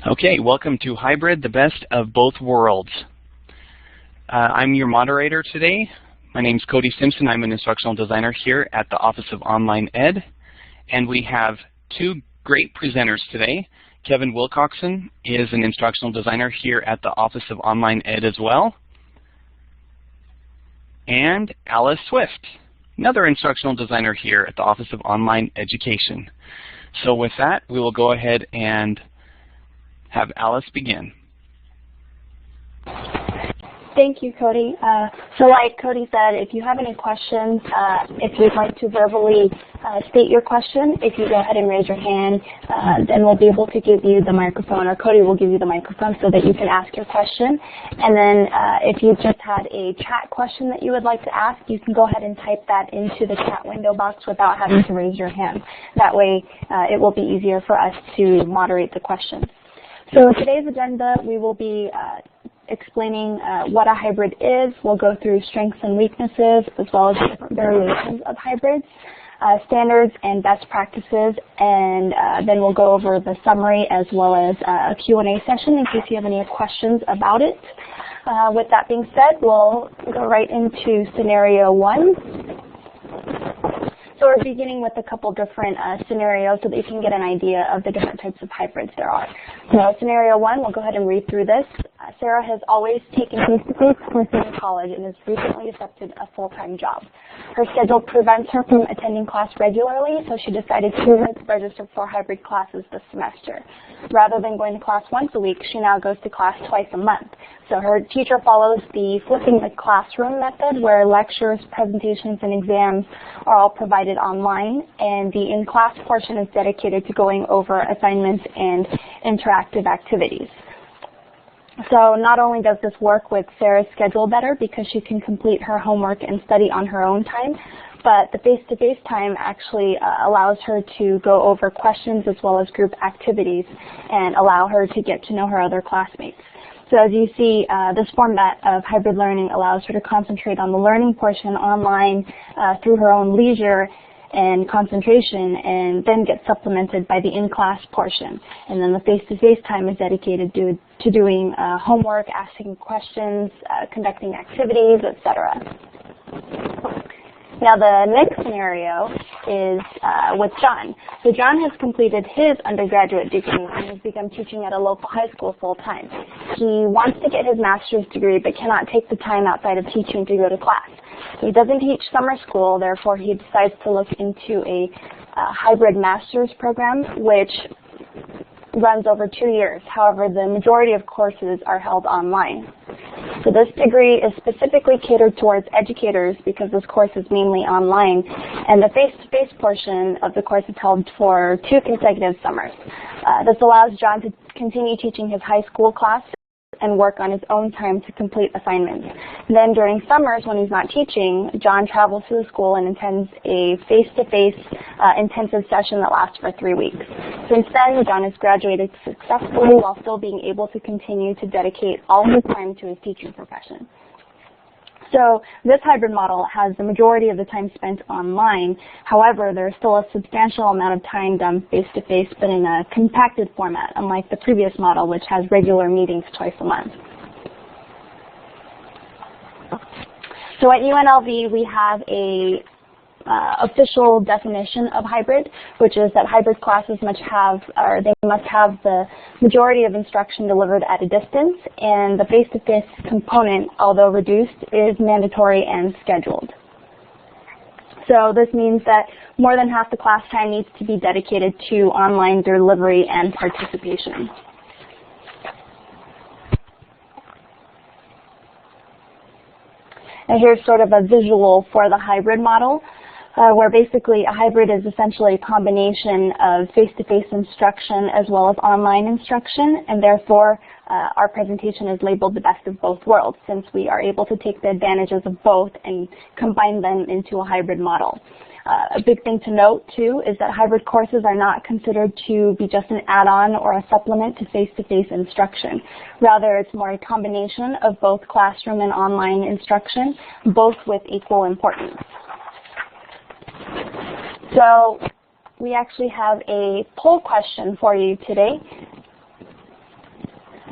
Okay, welcome to Hybrid, the best of both worlds. I'm your moderator today. My name is Cody Simpson. I'm an instructional designer here at the Office of Online Ed. And we have two great presenters today. Kevin Wilcoxon is an instructional designer here at the Office of Online Ed as well. And Alice Swift, another instructional designer here at the Office of Online Education. So with that, we will go ahead and have Alice begin. Thank you, Cody. So like Cody said, if you have any questions, if you'd like to verbally state your question, if you go ahead and raise your hand, then we'll be able to give you the microphone, or Cody will give you the microphone so that you can ask your question. And then if you just had a chat question that you would like to ask, you can go ahead and type that into the chat window box without having to raise your hand. That way it will be easier for us to moderate the questions. So in today's agenda, we will be explaining what a hybrid is. We'll go through strengths and weaknesses, as well as different variations of hybrids, standards and best practices, and then we'll go over the summary as well as a Q&A session in case you have any questions about it. With that being said, we'll go right into scenario one. So we're beginning with a couple different scenarios so that you can get an idea of the different types of hybrids there are. So scenario one, we'll go ahead and read through this. Sarah has always taken face-to-face courses in college and has recently accepted a full-time job. Her schedule prevents her from attending class regularly, so she decided to register for hybrid classes this semester. Rather than going to class once a week, she now goes to class twice a month. So her teacher follows the flipping the classroom method, where lectures, presentations, and exams are all provided online, and the in-class portion is dedicated to going over assignments and interactive activities. So not only does this work with Sarah's schedule better because she can complete her homework and study on her own time, but the face-to-face time actually allows her to go over questions as well as group activities and allow her to get to know her other classmates. So as you see, this format of hybrid learning allows her to concentrate on the learning portion online through her own leisure and concentration, and then get supplemented by the in-class portion. And then the face-to-face time is dedicated to doing homework, asking questions, conducting activities, etc. Now the next scenario is with John. So John has completed his undergraduate degree and has begun teaching at a local high school full-time. He wants to get his master's degree but cannot take the time outside of teaching to go to class. So he doesn't teach summer school, therefore he decides to look into a hybrid master's program, which runs over 2 years. However, the majority of courses are held online. So this degree is specifically catered towards educators because this course is mainly online, and the face-to-face portion of the course is held for 2 consecutive summers. This allows John to continue teaching his high school class and work on his own time to complete assignments. Then during summers when he's not teaching, John travels to the school and attends a face-to-face intensive session that lasts for 3 weeks. Since then, John has graduated successfully while still being able to continue to dedicate all his time to his teaching profession. So this hybrid model has the majority of the time spent online. However, there's still a substantial amount of time done face-to-face, but in a compacted format, unlike the previous model, which has regular meetings twice a month. So at UNLV, we have a official definition of hybrid, which is that hybrid classes must have the majority of instruction delivered at a distance, and the face-to-face component, although reduced, is mandatory and scheduled. So this means that more than half the class time needs to be dedicated to online delivery and participation. And here's sort of a visual for the hybrid model, where basically a hybrid is essentially a combination of face-to-face instruction as well as online instruction, and therefore our presentation is labeled the best of both worlds, since we are able to take the advantages of both and combine them into a hybrid model. A big thing to note, too, is that hybrid courses are not considered to be just an add-on or a supplement to face-to-face instruction. Rather, it's more a combination of both classroom and online instruction, both with equal importance. So we actually have a poll question for you today.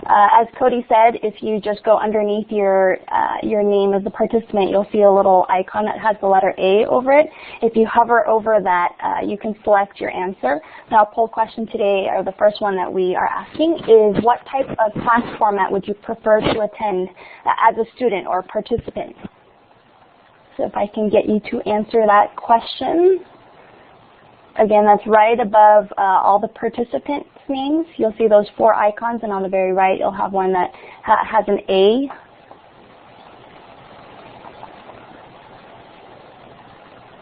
As Cody said, if you just go underneath your name as the participant, you'll see a little icon that has the letter A over it. If you hover over that, you can select your answer. Now, poll question today, or the first one that we are asking, is what type of class format would you prefer to attend as a student or participant? So if I can get you to answer that question. Again, that's right above all the participants' names. You'll see those 4 icons, and on the very right, you'll have one that has an A.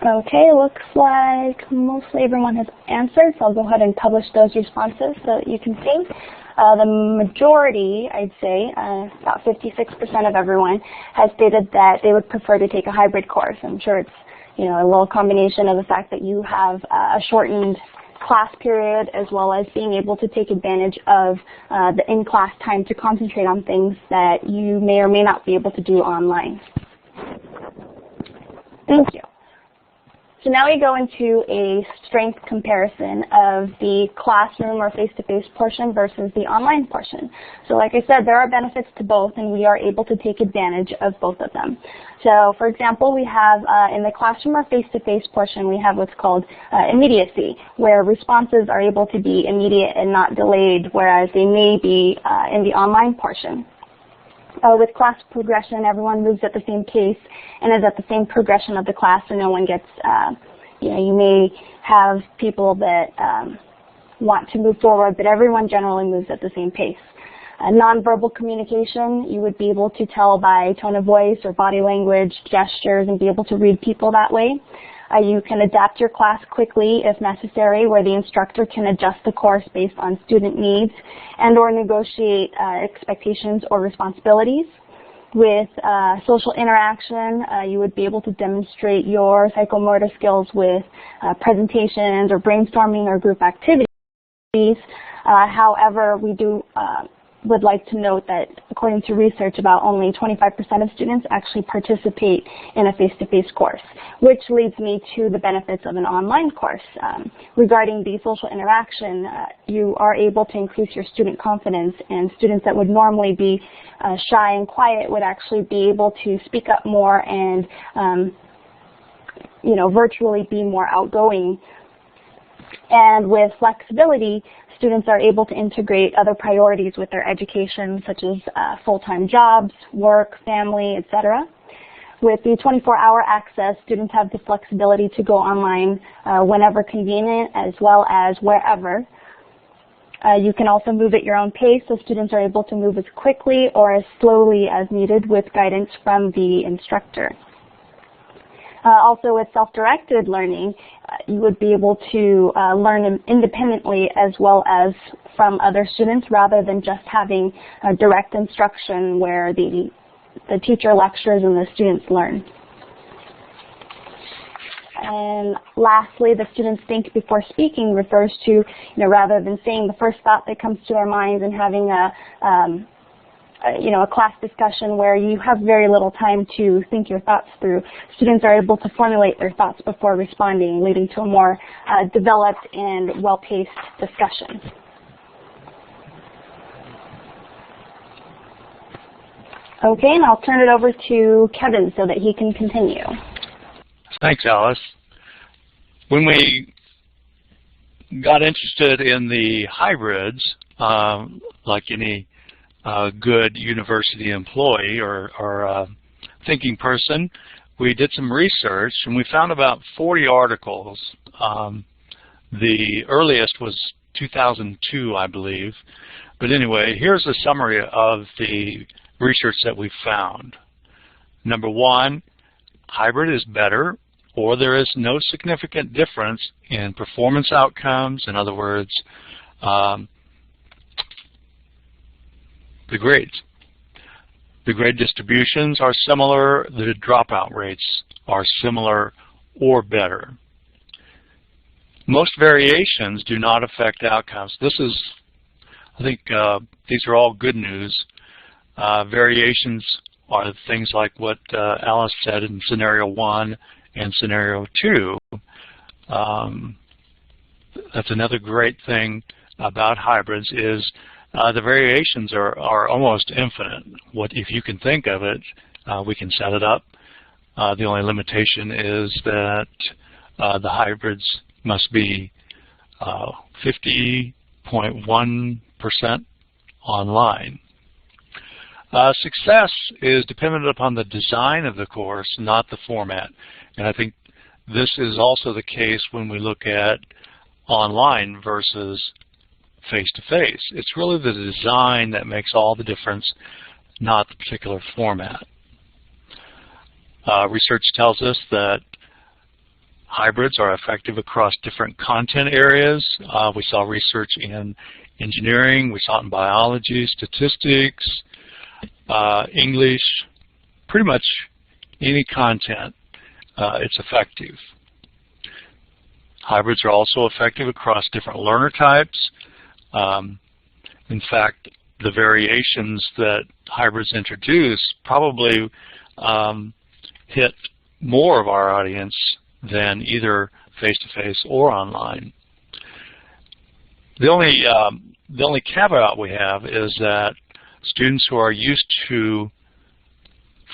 Okay, looks like mostly everyone has answered, so I'll go ahead and publish those responses so that you can see. The majority, I'd say, about 56% of everyone, has stated that they would prefer to take a hybrid course. I'm sure it's a little combination of the fact that you have a shortened class period as well as being able to take advantage of the in-class time to concentrate on things that you may or may not be able to do online. Thank you. So now we go into a strength comparison of the classroom or face-to-face portion versus the online portion. So like I said, there are benefits to both, and we are able to take advantage of both of them. So for example, we have in the classroom or face-to-face portion, we have what's called immediacy, where responses are able to be immediate and not delayed, whereas they may be in the online portion. With class progression, everyone moves at the same pace and is at the same progression of the class, so no one gets, you may have people that want to move forward, but everyone generally moves at the same pace. Nonverbal communication, you would be able to tell by tone of voice or body language, gestures, and be able to read people that way. You can adapt your class quickly if necessary, where the instructor can adjust the course based on student needs and or negotiate expectations or responsibilities. With social interaction, you would be able to demonstrate your psychomotor skills with presentations or brainstorming or group activities. However, we would like to note that according to research, about only 25% of students actually participate in a face-to-face course, which leads me to the benefits of an online course. Regarding the social interaction, you are able to increase your student confidence, and students that would normally be shy and quiet would actually be able to speak up more and virtually be more outgoing. And with flexibility, students are able to integrate other priorities with their education, such as full-time jobs, work, family, etc. With the 24-hour access, students have the flexibility to go online whenever convenient, as well as wherever. You can also move at your own pace, so students are able to move as quickly or as slowly as needed with guidance from the instructor. Also with self-directed learning, you would be able to learn independently as well as from other students rather than just having direct instruction where the teacher lectures and the students learn. And lastly, the students think before speaking refers to, rather than saying the first thought that comes to their minds and having a class discussion where you have very little time to think your thoughts through. Students are able to formulate their thoughts before responding, leading to a more developed and well-paced discussion. Okay, and I'll turn it over to Kevin so that he can continue. Thanks, Alice. When we got interested in the hybrids, like any good university employee or thinking person, we did some research and we found about 40 articles. The earliest was 2002, I believe. But anyway, here's a summary of the research that we found. Number one, hybrid is better, or there is no significant difference in performance outcomes. In other words, the grades. The grade distributions are similar. The dropout rates are similar or better. Most variations do not affect outcomes. This is, I think, these are all good news. Variations are things like what Alice said in scenario 1 and scenario 2. That's another great thing about hybrids is the variations are almost infinite. If you can think of it, we can set it up. The only limitation is that the hybrids must be 50.1% online. Success is dependent upon the design of the course, not the format. And I think this is also the case when we look at online versus face-to-face. It's really the design that makes all the difference, not the particular format. Research tells us that hybrids are effective across different content areas. We saw research in engineering, we saw it in biology, statistics, English, pretty much any content, it's effective. Hybrids are also effective across different learner types. In fact, the variations that hybrids introduce probably hit more of our audience than either face-to-face or online. The only caveat we have is that students who are used to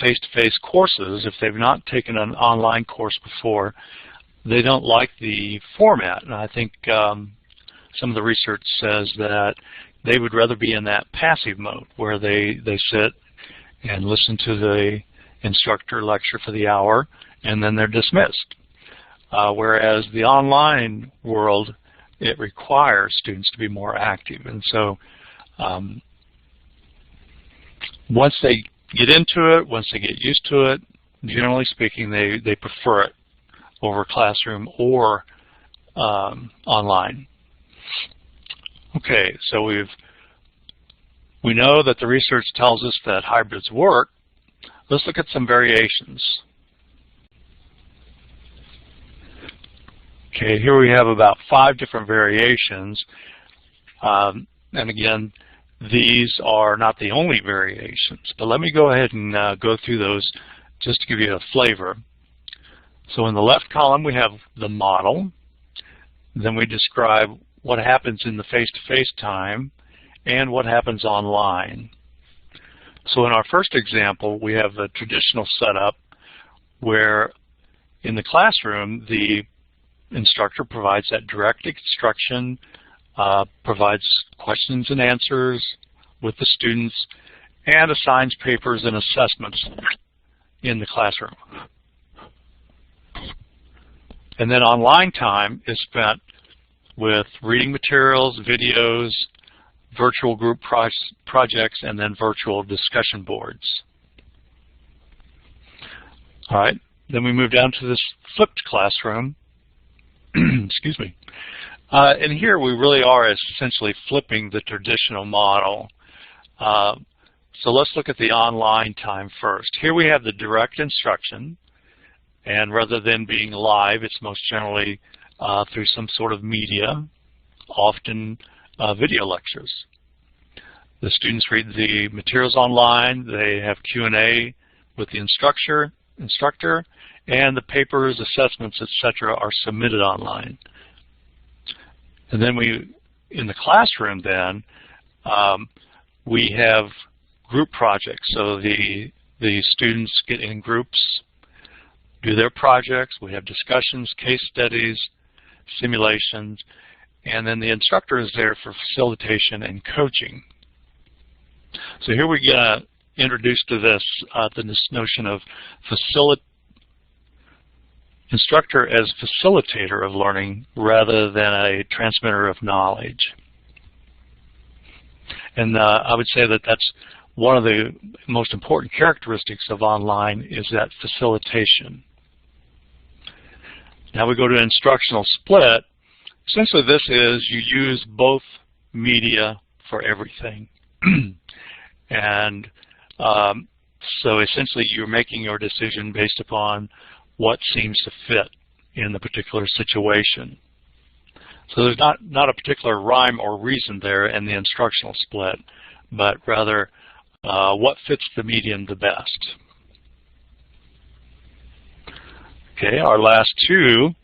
face-to-face courses, if they've not taken an online course before, they don't like the format. And I think some of the research says that they would rather be in that passive mode where they sit and listen to the instructor lecture for the hour and then they're dismissed. Whereas the online world, it requires students to be more active. And so once they get into it, once they get used to it, generally speaking, they prefer it over classroom or online. Okay, so we know that the research tells us that hybrids work. Let's look at some variations. Okay, here we have about 5 different variations. And again, these are not the only variations, but let me go ahead and go through those just to give you a flavor. So in the left column, we have the model. Then we describe what happens in the face-to-face time and what happens online. So in our first example, we have a traditional setup where in the classroom, the instructor provides that direct instruction, provides questions and answers with the students, and assigns papers and assessments in the classroom. And then online time is spent with reading materials, videos, virtual group projects, and then virtual discussion boards. All right, then we move down to this flipped classroom. Excuse me. And here we really are essentially flipping the traditional model. So let's look at the online time first. Here we have the direct instruction, and rather than being live, it's most generally through some sort of media, often video lectures. The students read the materials online, they have Q&A with the instructor, and the papers, assessments, etc. are submitted online. And then in the classroom then, we have group projects. So the students get in groups, do their projects, we have discussions, case studies, simulations, and then the instructor is there for facilitation and coaching. So here we get introduced to this notion of instructor as facilitator of learning rather than a transmitter of knowledge. And I would say that that's one of the most important characteristics of online is that facilitation. Now we go to instructional split. Essentially this is you use both media for everything. And so essentially you're making your decision based upon what seems to fit in the particular situation. So there's not a particular rhyme or reason there in the instructional split, but rather what fits the medium the best. Okay, our last two.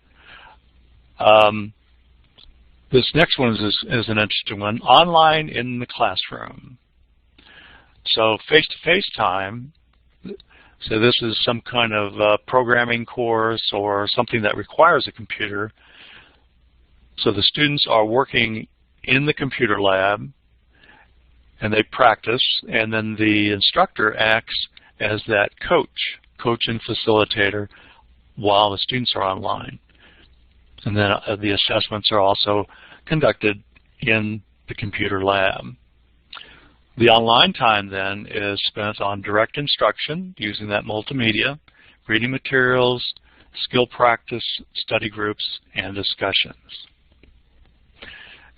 This next one is an interesting one, online in the classroom. So face-to-face time, so this is some kind of programming course or something that requires a computer. So the students are working in the computer lab and they practice, and then the instructor acts as that coach and facilitator while the students are online. And then the assessments are also conducted in the computer lab. The online time then is spent on direct instruction using that multimedia, reading materials, skill practice, study groups, and discussions.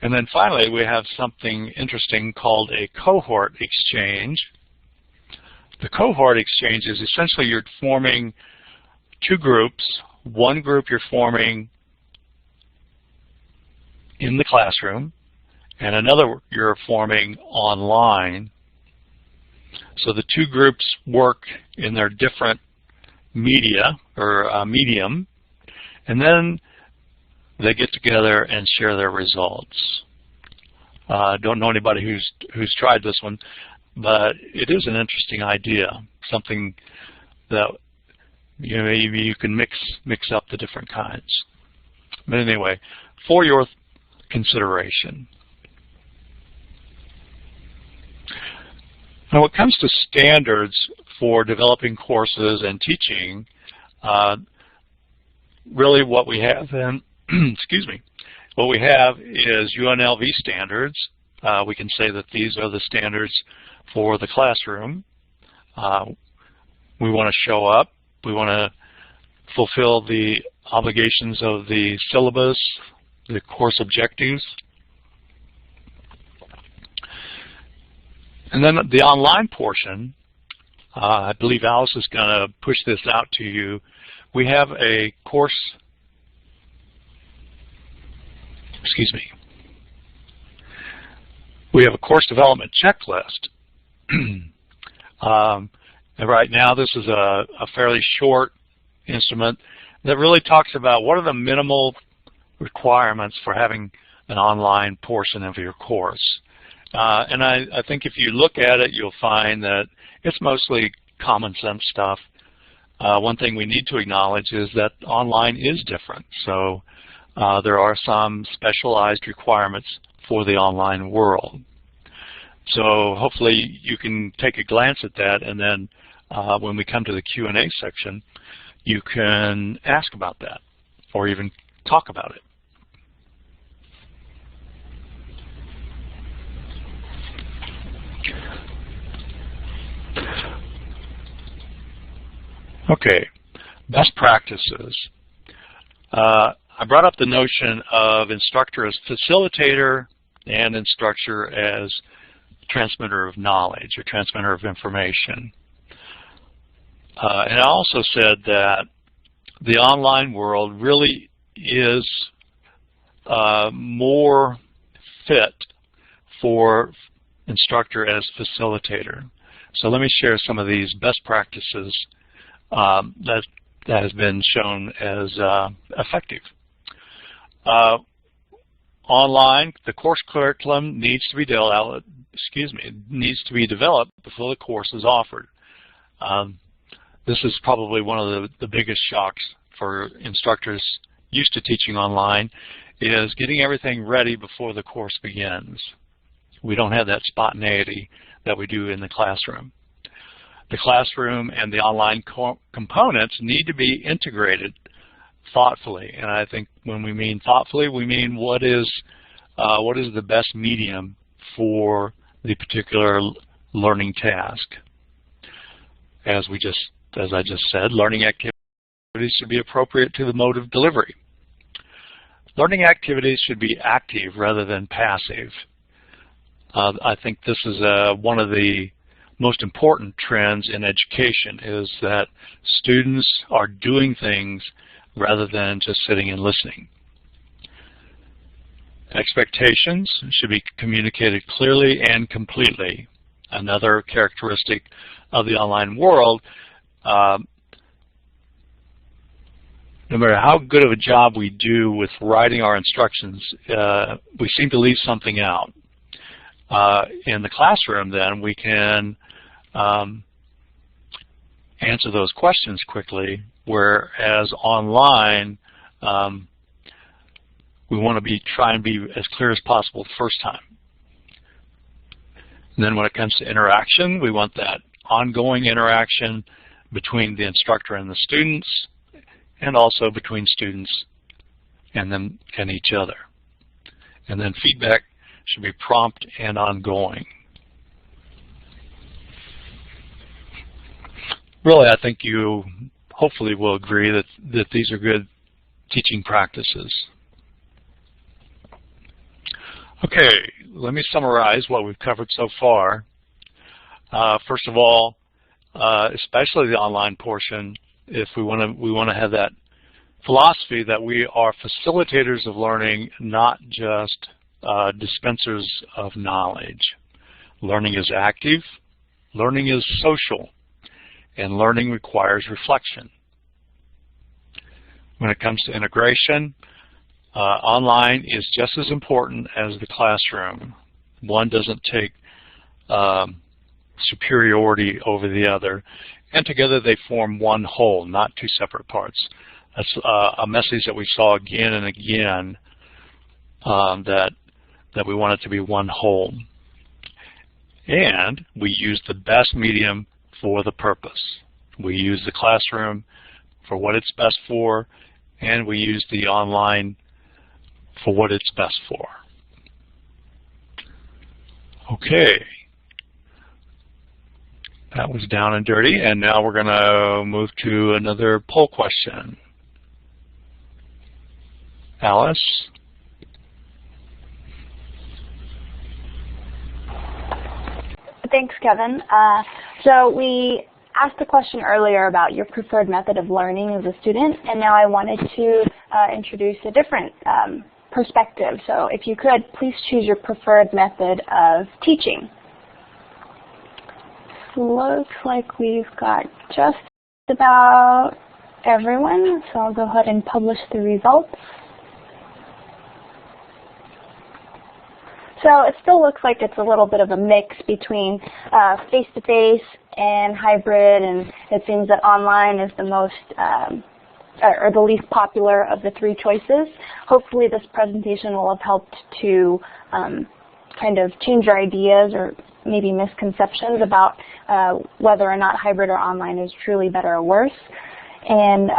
And then finally, we have something interesting called a cohort exchange. The cohort exchange is essentially you're forming two groups. One group you're forming in the classroom, and another you're forming online. So the two groups work in their different media or medium, and then they get together and share their results. Don't know anybody who's tried this one, but it is an interesting idea, something that maybe you can mix up the different kinds. But anyway, for your consideration. Now, when it comes to standards for developing courses and teaching, really what we have then, excuse me, what we have is UNLV standards. We can say that these are the standards for the classroom. We want to show up. We want to fulfill the obligations of the syllabus, the course objectives. And then the online portion, I believe Alice is going to push this out to you. We have a course, we have a course development checklist. And right now this is a fairly short instrument that really talks about what are the minimal requirements for having an online portion of your course. And I think if you look at it, you'll find that it's mostly common sense stuff. One thing we need to acknowledge is that online is different. So there are some specialized requirements for the online world. So hopefully you can take a glance at that, and then when we come to the Q&A section, you can ask about that or even talk about it. Okay, best practices. I brought up the notion of instructor as facilitator and instructor as transmitter of knowledge or transmitter of information. And I also said that the online world really is more fit for instructor as facilitator. So let me share some of these best practices that has been shown as effective. Online, the course curriculum needs to be developed before the course is offered. This is probably one of the biggest shocks for instructors used to teaching online, is getting everything ready before the course begins. We don't have that spontaneity that we do in the classroom. The classroom and the online components need to be integrated thoughtfully, and I think when we mean thoughtfully, we mean what is the best medium for the particular learning task. As I just said, learning activities should be appropriate to the mode of delivery. Learning activities should be active rather than passive. I think this is one of the most important trends in education, is that students are doing things rather than just sitting and listening. Expectations should be communicated clearly and completely. Another characteristic of the online world, no matter how good of a job we do with writing our instructions, we seem to leave something out. In the classroom, then, we can answer those questions quickly, whereas online, we want to try and be as clear as possible the first time. And then when it comes to interaction, we want that ongoing interaction between the instructor and the students, and also between students and them and each other. And then feedback should be prompt and ongoing. Really, I think you hopefully will agree that these are good teaching practices. Okay, let me summarize what we've covered so far. First of all, especially the online portion, if we want to have that philosophy that we are facilitators of learning, not just dispensers of knowledge. Learning is active, learning is social, and learning requires reflection. When it comes to integration, online is just as important as the classroom. One doesn't take superiority over the other, and together they form one whole, not two separate parts. That's a message that we saw again and again, that we want it to be one whole. And we use the best medium for the purpose. We use the classroom for what it's best for, and we use the online for what it's best for. Okay. That was down and dirty, and now we're going to move to another poll question. Alice? Thanks, Kevin. So we asked a question earlier about your preferred method of learning as a student, and now I wanted to introduce a different perspective. So if you could, please choose your preferred method of teaching. Looks like we've got just about everyone, so I'll go ahead and publish the results. So it still looks like it's a little bit of a mix between face-to-face and hybrid, and it seems that online is the most or the least popular of the three choices. Hopefully this presentation will have helped to kind of change your ideas or maybe misconceptions about whether or not hybrid or online is truly better or worse. And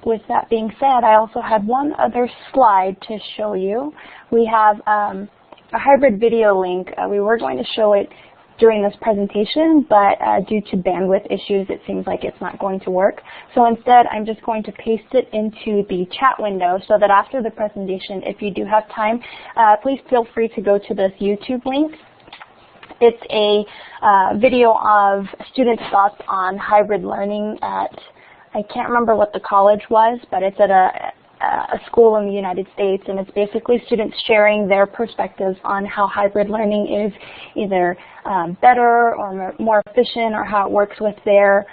with that being said, I also had one other slide to show you. We have a hybrid video link. We were going to show it during this presentation, but due to bandwidth issues, it seems like it's not going to work. So instead, I'm just going to paste it into the chat window so that after the presentation, if you do have time, please feel free to go to this YouTube link. It's a video of students' thoughts on hybrid learning at, I can't remember what the college was, but it's at a school in the United States, and it's basically students sharing their perspectives on how hybrid learning is either better or more efficient, or how it works with their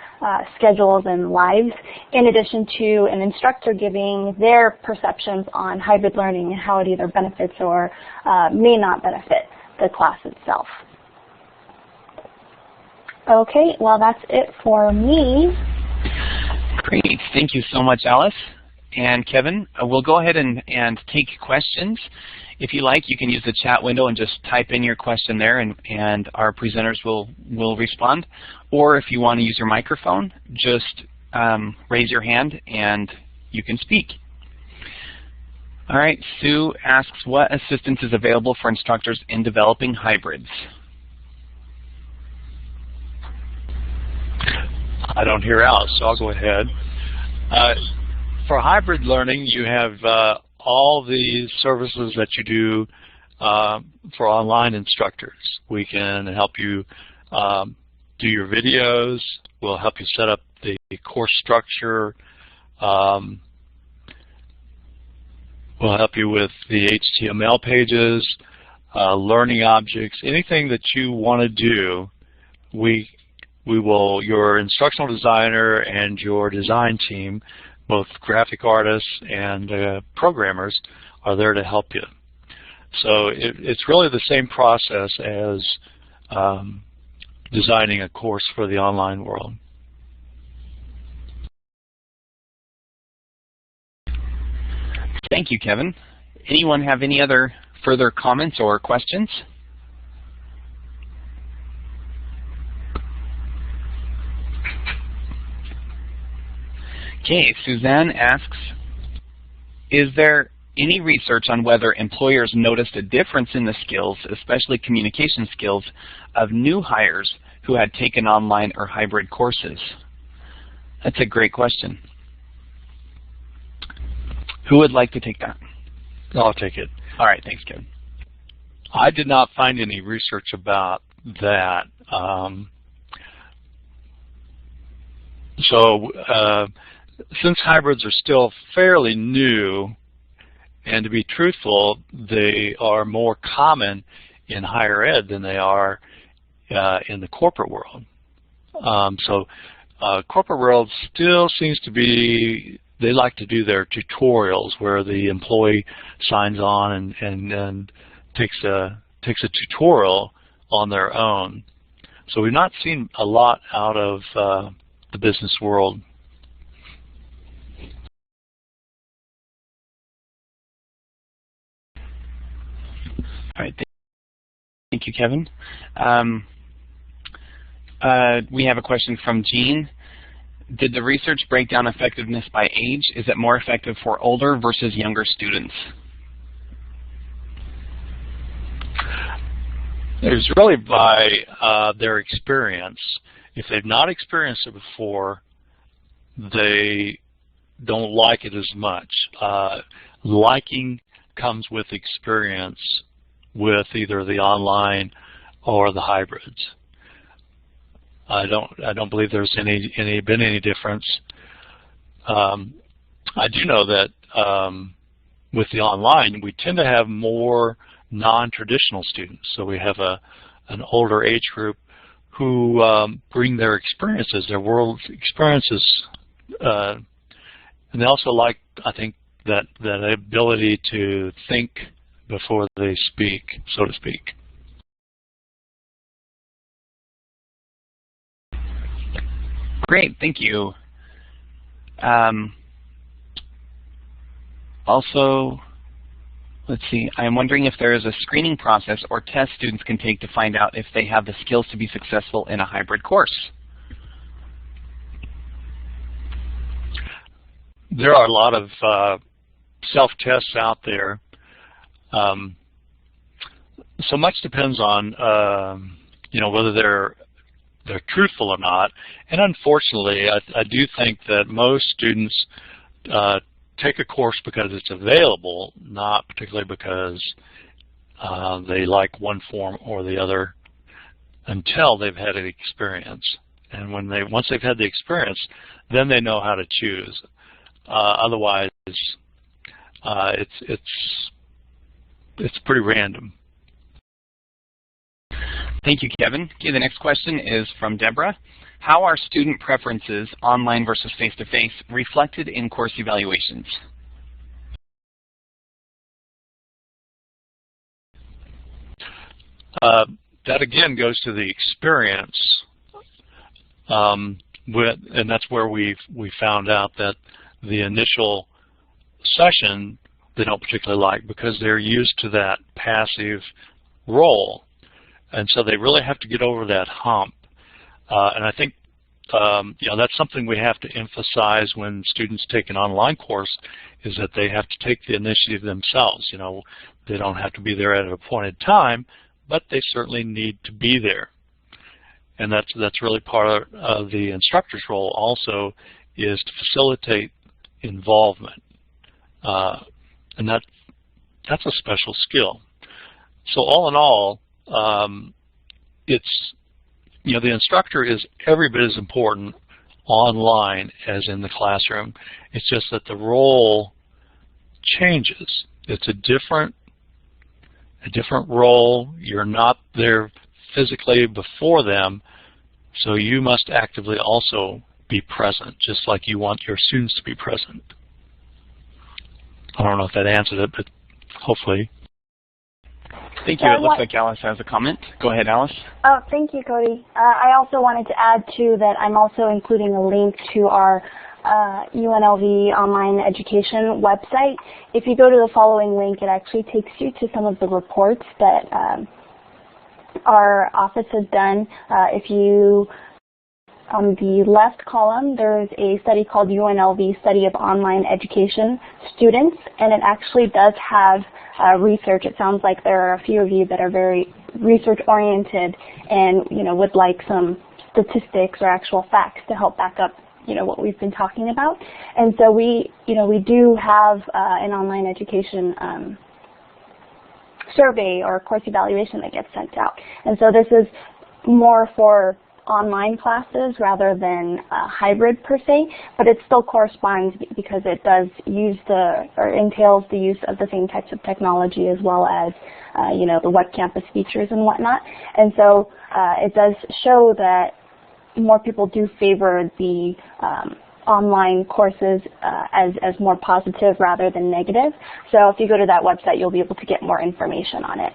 schedules and lives, in addition to an instructor giving their perceptions on hybrid learning and how it either benefits or may not benefit the class itself. Okay, well that's it for me. Great, thank you so much, Alice. And Kevin, we'll go ahead and take questions. If you like, you can use the chat window and just type in your question there, and our presenters will respond. Or if you want to use your microphone, just raise your hand and you can speak. All right, Sue asks, what assistance is available for instructors in developing hybrids? I don't hear Alice, so I'll go ahead. For hybrid learning, you have all the services that you do for online instructors. We can help you do your videos. We'll help you set up the course structure. We'll help you with the HTML pages, learning objects, anything that you want to do. We will, your instructional designer and your design team both graphic artists and programmers are there to help you. So it's really the same process as designing a course for the online world. Thank you, Kevin. Anyone have any other further comments or questions? Okay, Suzanne asks, is there any research on whether employers noticed a difference in the skills, especially communication skills, of new hires who had taken online or hybrid courses? That's a great question. Who would like to take that? I'll take it. All right, thanks, Kevin. I did not find any research about that. Since hybrids are still fairly new, and to be truthful, they are more common in higher ed than they are in the corporate world. Corporate world still seems to be, they like to do their tutorials where the employee signs on and takes a tutorial on their own. So we've not seen a lot out of the business world. All right, thank you, Kevin. We have a question from Jean. Did the research break down effectiveness by age? Is it more effective for older versus younger students? It's really by their experience. If they've not experienced it before, they don't like it as much. Liking comes with experience with either the online or the hybrids. I don't believe there's been any difference. I do know that with the online, we tend to have more non-traditional students. So we have an older age group who bring their experiences, their world experiences, and they also like, I think, that ability to think before they speak, so to speak. Great, thank you. Also, let's see, I'm wondering if there is a screening process or test students can take to find out if they have the skills to be successful in a hybrid course. There are a lot of self-tests out there. So much depends on whether they're truthful or not. And unfortunately, I do think that most students take a course because it's available, not particularly because they like one form or the other, until they've had an experience. And once they've had the experience, then they know how to choose. Otherwise, it's pretty random. Thank you, Kevin. Okay, the next question is from Deborah. How are student preferences, online versus face-to-face, reflected in course evaluations? That again goes to the experience, and that's where we found out that the initial session they don't particularly like because they're used to that passive role. And so they really have to get over that hump. And I think that's something we have to emphasize when students take an online course, is that they have to take the initiative themselves. They don't have to be there at an appointed time, but they certainly need to be there. And that's really part of the instructor's role also, is to facilitate involvement. And that's a special skill. So all in all, the instructor is every bit as important online as in the classroom. It's just that the role changes. It's a different role. You're not there physically before them, so you must actively also be present, just like you want your students to be present. I don't know if that answered it, but hopefully. Thank you. It looks like Alice has a comment. Go ahead, Alice. Oh, thank you, Cody. I also wanted to add, too, that I'm also including a link to our UNLV online education website. If you go to the following link, it actually takes you to some of the reports that our office has done. If you on the left column, there is a study called UNLV Study of Online Education Students, and it actually does have research. It sounds like there are a few of you that are very research-oriented and, would like some statistics or actual facts to help back up, what we've been talking about. And so we do have an online education survey or course evaluation that gets sent out. And so this is more for online classes rather than hybrid per se, but it still corresponds because it does use entails the use of the same types of technology as well as the web campus features and whatnot. And so it does show that more people do favor the online courses as more positive rather than negative. So if you go to that website, you'll be able to get more information on it.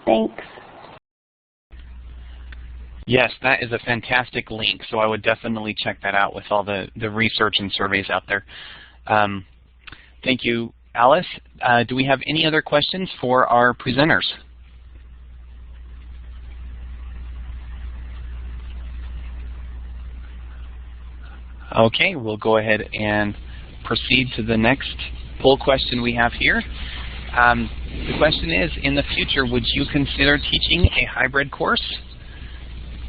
Thanks. Yes, that is a fantastic link, so I would definitely check that out with all the research and surveys out there. Thank you, Alice. Do we have any other questions for our presenters? Okay, we'll go ahead and proceed to the next poll question we have here. The question is, in the future, would you consider teaching a hybrid course?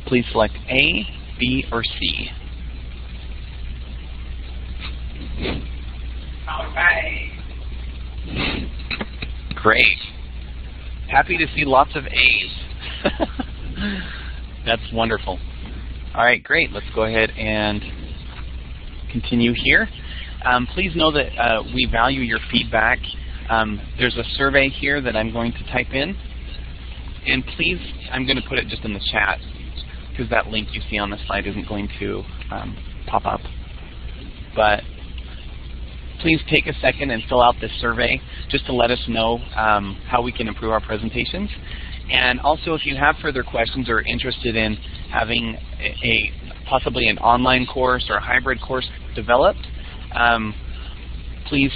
Please select A, B, or C. Okay. Great. Happy to see lots of A's. That's wonderful. All right, great. Let's go ahead and continue here. Please know that we value your feedback. There's a survey here that I'm going to type in. And please, I'm going to put it just in the chat, because that link you see on the slide isn't going to pop up. But please take a second and fill out this survey just to let us know how we can improve our presentations. And also, if you have further questions or are interested in having possibly an online course or a hybrid course developed, please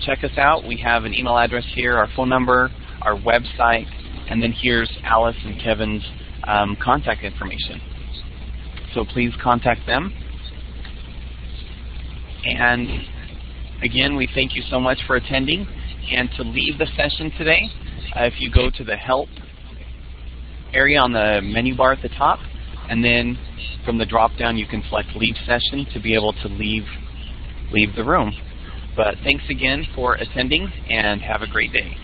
check us out. We have an email address here, our phone number, our website, and then here's Alice and Kevin's contact information. So please contact them. And again, we thank you so much for attending. And to leave the session today, if you go to the Help area on the menu bar at the top, and then from the drop-down you can select Leave Session to be able to leave the room. But thanks again for attending, and have a great day.